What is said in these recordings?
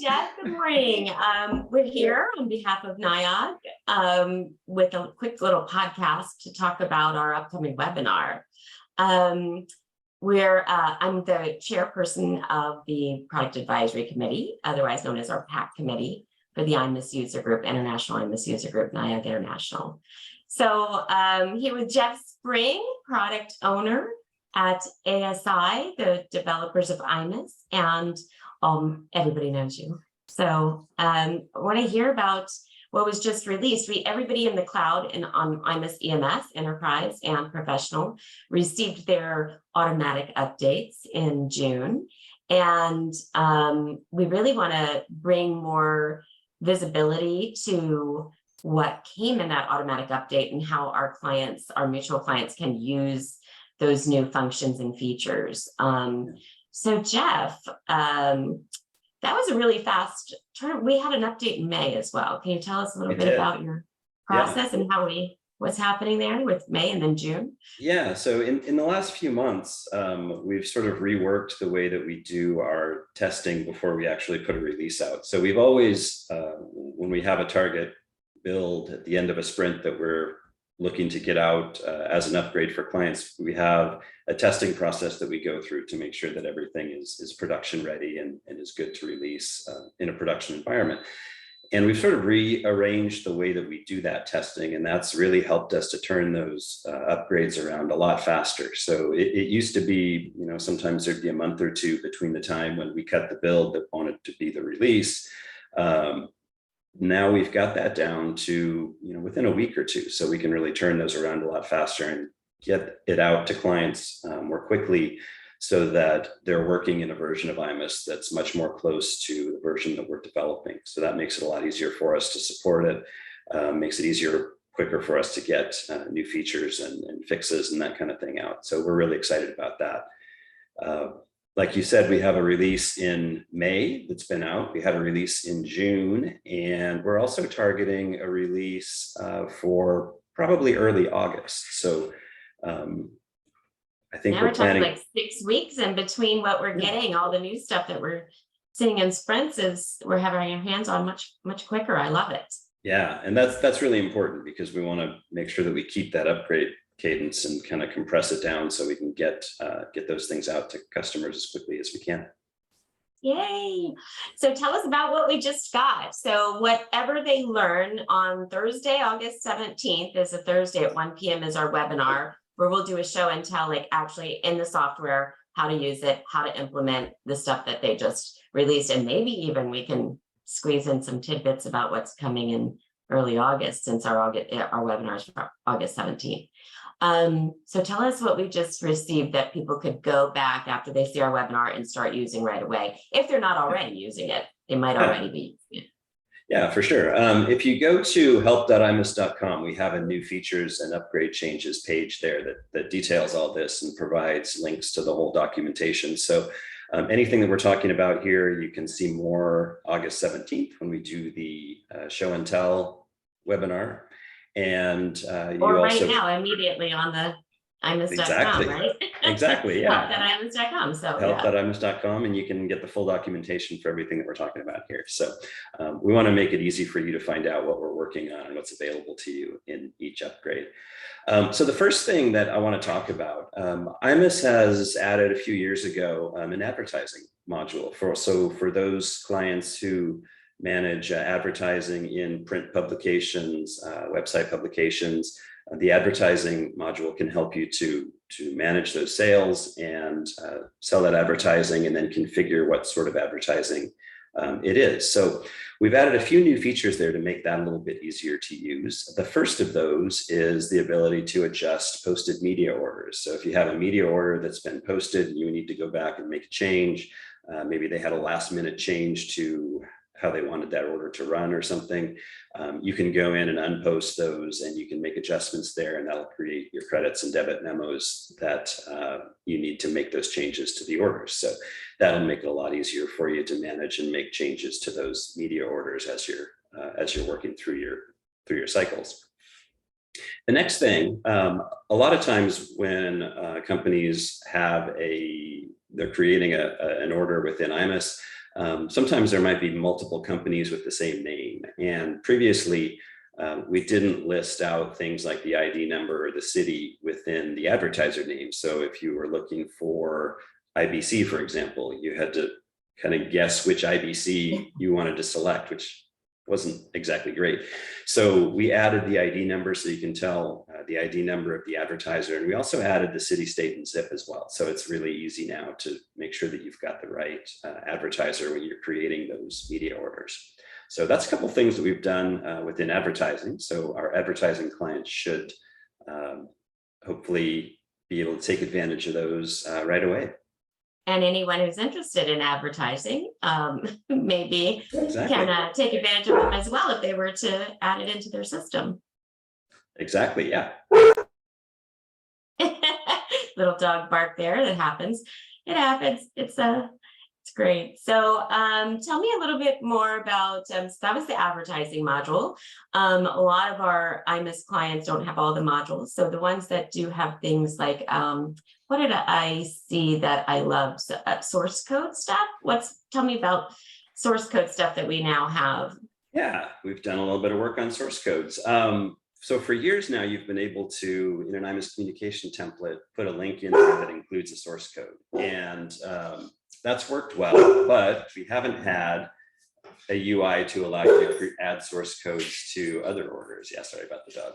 Jeff. Good morning. We're here on behalf of NIOG with a quick little podcast to talk about our upcoming webinar. I'm the chairperson of the Product Advisory Committee, otherwise known as our PAC committee for the iMIS user group, International iMIS user group, NIOG International. So here with Jeff Spring, product owner at ASI, the developers of iMIS, and everybody knows you. So I want to hear about what was just released. Everybody in the cloud and on iMIS EMS, Enterprise and Professional, received their automatic updates in June. And we really want to bring more visibility to what came in that automatic update and how our clients, our mutual clients, can use those new functions and features. So Jeff, that was a really fast turn. We had an update in May as well. Can you tell us a little bit about your process and what's happening there with May and then June? Yeah, so in the last few months, we've sort of reworked the way that we do our testing before we actually put a release out. So we've always, when we have a target build at the end of a sprint that we're looking to get out as an upgrade for clients, we have a testing process that we go through to make sure that everything is production ready and is good to release in a production environment. And we've sort of rearranged the way that we do that testing, and that's really helped us to turn those upgrades around a lot faster. So it used to be, sometimes there'd be a month or two between the time when we cut the build that wanted to be the release. Now we've got that down to, within a week or two, so we can really turn those around a lot faster and get it out to clients more quickly so that they're working in a version of iMIS that's much more close to the version that we're developing. So that makes it a lot easier for us to support it, makes it easier, quicker for us to get new features and fixes and that kind of thing out. So we're really excited about that. Like you said, we have a release in May that's been out. We had a release in June, and we're also targeting a release for probably early August. So I think now we're talking like 6 weeks in between what we're getting. All the new stuff that we're seeing in sprints is we're having our hands on much quicker. I love it. Yeah, and that's really important because we want to make sure that we keep that upgrade cadence and kind of compress it down so we can get those things out to customers as quickly as we can. Yay! So tell us about what we just got. So whatever they learn on Thursday, August 17th is a Thursday at 1 p.m. is our webinar where we'll do a show and tell, like actually in the software, how to use it, how to implement the stuff that they just released. And maybe even we can squeeze in some tidbits about what's coming in early August, since our webinar is August 17th. So tell us what we just received that people could go back after they see our webinar and start using right away. If they're not already using it, they might already be using it. Yeah, for sure. If you go to help.imis.com, we have a new features and upgrade changes page there that details all this and provides links to the whole documentation. So anything that we're talking about here, you can see more August 17th when we do the show and tell webinar. And or right now, immediately on the imis.com, right? Exactly, yeah. Help.imis.com. So help.imis.com, and you can get the full documentation for everything that we're talking about here. So we want to make it easy for you to find out what we're working on and what's available to you in each upgrade. So the first thing that I want to talk about, iMIS has added a few years ago an advertising module for those clients who manage advertising in print publications, website publications. The advertising module can help you to manage those sales and sell that advertising and then configure what sort of advertising it is. So we've added a few new features there to make that a little bit easier to use. The first of those is the ability to adjust posted media orders. So if you have a media order that's been posted and you need to go back and make a change, maybe they had a last minute change to how they wanted that order to run or something, you can go in and unpost those and you can make adjustments there, and that'll create your credits and debit memos that you need to make those changes to the orders. So that'll make it a lot easier for you to manage and make changes to those media orders as you're working through your cycles. The next thing, a lot of times when companies have they're creating an order within iMIS, Sometimes there might be multiple companies with the same name. And previously, we didn't list out things like the ID number or the city within the advertiser name. So if you were looking for IBC, for example, you had to kind of guess which IBC you wanted to select, which wasn't exactly great. So we added the ID number so you can tell the ID number of the advertiser. And we also added the city, state, and zip as well. So it's really easy now to make sure that you've got the right advertiser when you're creating those media orders. So that's a couple of things that we've done within advertising. So our advertising clients should hopefully be able to take advantage of those right away. And anyone who's interested in advertising, maybe can take advantage of them as well if they were to add it into their system. Exactly, yeah. Little dog bark there, that happens. It happens. It's great. So tell me a little bit more about, so that was the advertising module. A lot of our iMIS clients don't have all the modules. So the ones that do have things like, what did I see that I love? So, source code stuff. Tell me about source code stuff that we now have. Yeah, we've done a little bit of work on source codes. So for years now, you've been able to, in an iMIS communication template, put a link in there that includes a source code. And that's worked well, but we haven't had a UI to allow you to add source codes to other orders. Yeah, sorry about the dog.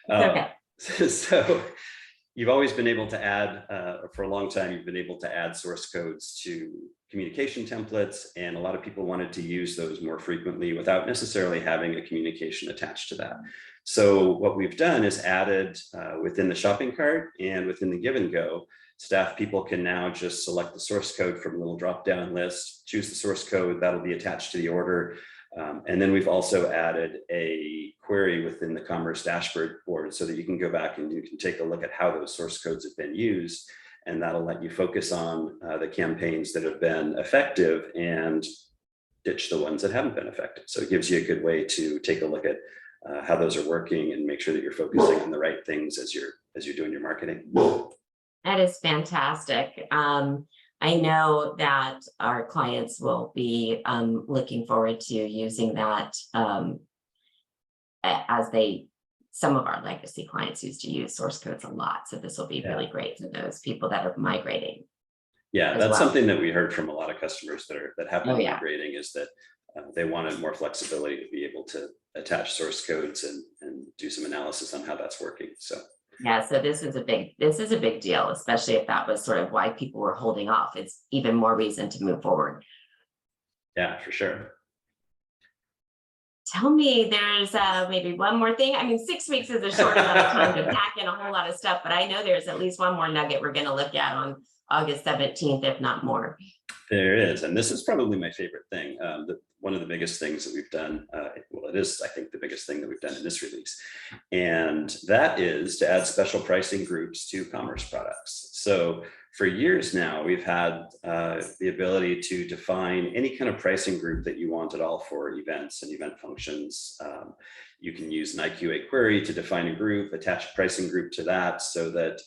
Okay. So you've always been able to add, for a long time, you've been able to add source codes to communication templates, and a lot of people wanted to use those more frequently without necessarily having a communication attached to that. So what we've done is added within the shopping cart and within the Give and Go, staff people can now just select the source code from a little drop-down list, choose the source code that'll be attached to the order. And then we've also added a query within the Commerce dashboard board so that you can go back and you can take a look at how those source codes have been used. And that'll let you focus on the campaigns that have been effective and ditch the ones that haven't been effective. So it gives you a good way to take a look at how those are working and make sure that you're focusing on the right things as you're doing your marketing. That is fantastic. I know that our clients will be looking forward to using that as some of our legacy clients used to use source codes a lot. So this will be really great for those people that are migrating. Yeah, that's something that we heard from a lot of customers that have been migrating, is that they wanted more flexibility to be able to attach source codes and do some analysis on how that's working. So yeah, so this is a big deal, especially if that was sort of why people were holding off. It's even more reason to move forward. Yeah, for sure. Tell me, there's maybe one more thing. I mean, 6 weeks is a short amount of time to pack in a whole lot of stuff, but I know there's at least one more nugget we're going to look at on August 17th, if not more. There is, and this is probably my favorite thing. One of the biggest things that we've done, well, it is, I think, the biggest thing that we've done in this release, and that is to add special pricing groups to commerce products. So for years now, we've had the ability to define any kind of pricing group that you want at all for events and event functions. You can use an IQA query to define a group, attach a pricing group to that, so that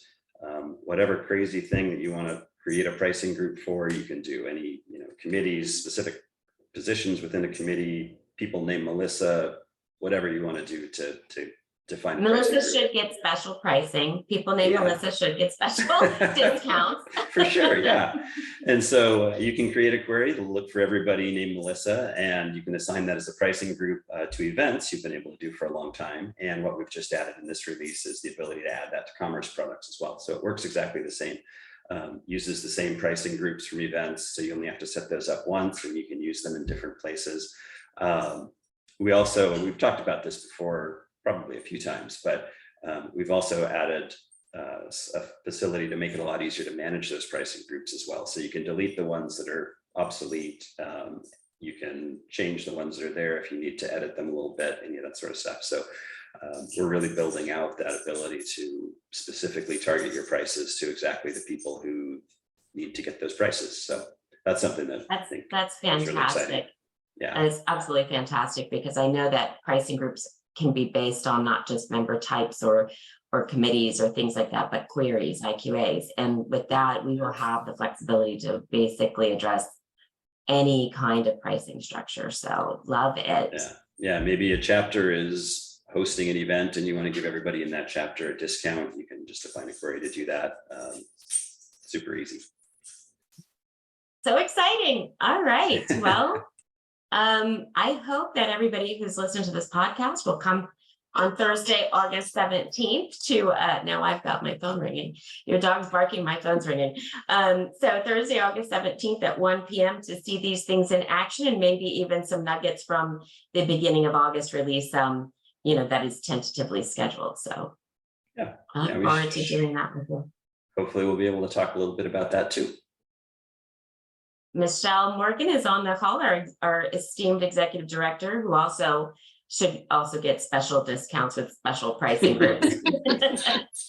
whatever crazy thing that you want to create a pricing group for, you can do. Any committees, specific positions within a committee, people named Melissa, whatever you want to do to define. Melissa should get special pricing. People named Melissa should get special discounts. For sure, yeah. And so you can create a query to look for everybody named Melissa, and you can assign that as a pricing group to events you've been able to do for a long time. And what we've just added in this release is the ability to add that to commerce products as well. So it works exactly the same. Uses the same pricing groups from events, so you only have to set those up once and you can use them in different places. We've talked about this before probably a few times, but we've also added a facility to make it a lot easier to manage those pricing groups as well. So you can delete the ones that are obsolete. You can change the ones that are there if you need to edit them a little bit, and that sort of stuff. So we're really building out that ability to specifically target your prices to exactly the people who need to get those prices. So that's something that I think that's fantastic. Really, yeah, that is absolutely fantastic, because I know that pricing groups can be based on not just member types or committees or things like that, but queries, IQAs. And with that, we will have the flexibility to basically address any kind of pricing structure. So love it. Yeah. Maybe a chapter is hosting an event and you want to give everybody in that chapter a discount. You can just define a query to do that. Super easy. So exciting. All right. Well, I hope that everybody who's listened to this podcast will come on Thursday, August 17th to, now I've got my phone ringing. Your dog's barking, my phone's ringing. So Thursday, August 17th at 1 p.m. to see these things in action, and maybe even some nuggets from the beginning of August release, that is tentatively scheduled. So yeah, I look forward to doing that with you. Hopefully we'll be able to talk a little bit about that too. Michelle Morgan is on the call, our esteemed executive director, who should also get special discounts with special pricing groups.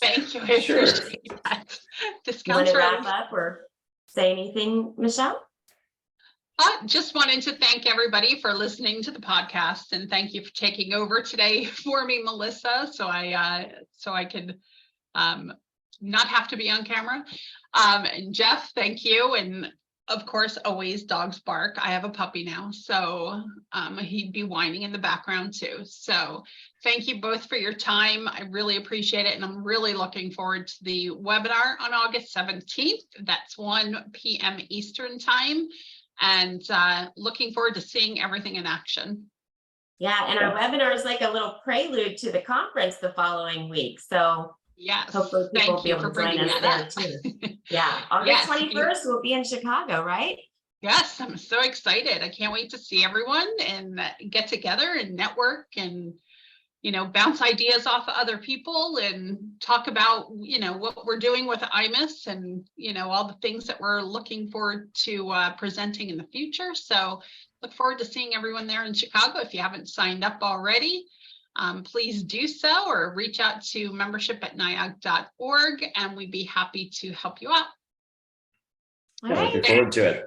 Thank you. I Sure. appreciate that. You Discounts want to wrap are. up or say anything, Michelle? I just wanted to thank everybody for listening to the podcast, and thank you for taking over today for me, Melissa, so I could not have to be on camera. And Jeff, thank you. And of course, always dogs bark. I have a puppy now, so he'd be whining in the background too. So thank you both for your time. I really appreciate it. And I'm really looking forward to the webinar on August 17th. That's 1 p.m. Eastern time. And looking forward to seeing everything in action. Yeah, and our webinar is like a little prelude to the conference the following week. So yes, hopefully people will thank be you able for to join bringing us that there up. too. Yeah, August Yes, 21st we'll be in Chicago, right? Yes, I'm so excited. I can't wait to see everyone and get together and network and, bounce ideas off of other people and talk about, what we're doing with iMIS and, all the things that we're looking forward to presenting in the future. So look forward to seeing everyone there in Chicago. If you haven't signed up already, please do so, or reach out to membership@niag.org and we'd be happy to help you out. All right. Looking forward to it.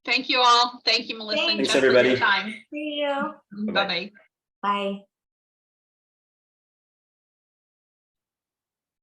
Thank you all. Thank you, Melissa. Thanks, and Jeff, for everybody. your time. See you. Bye-bye. Bye.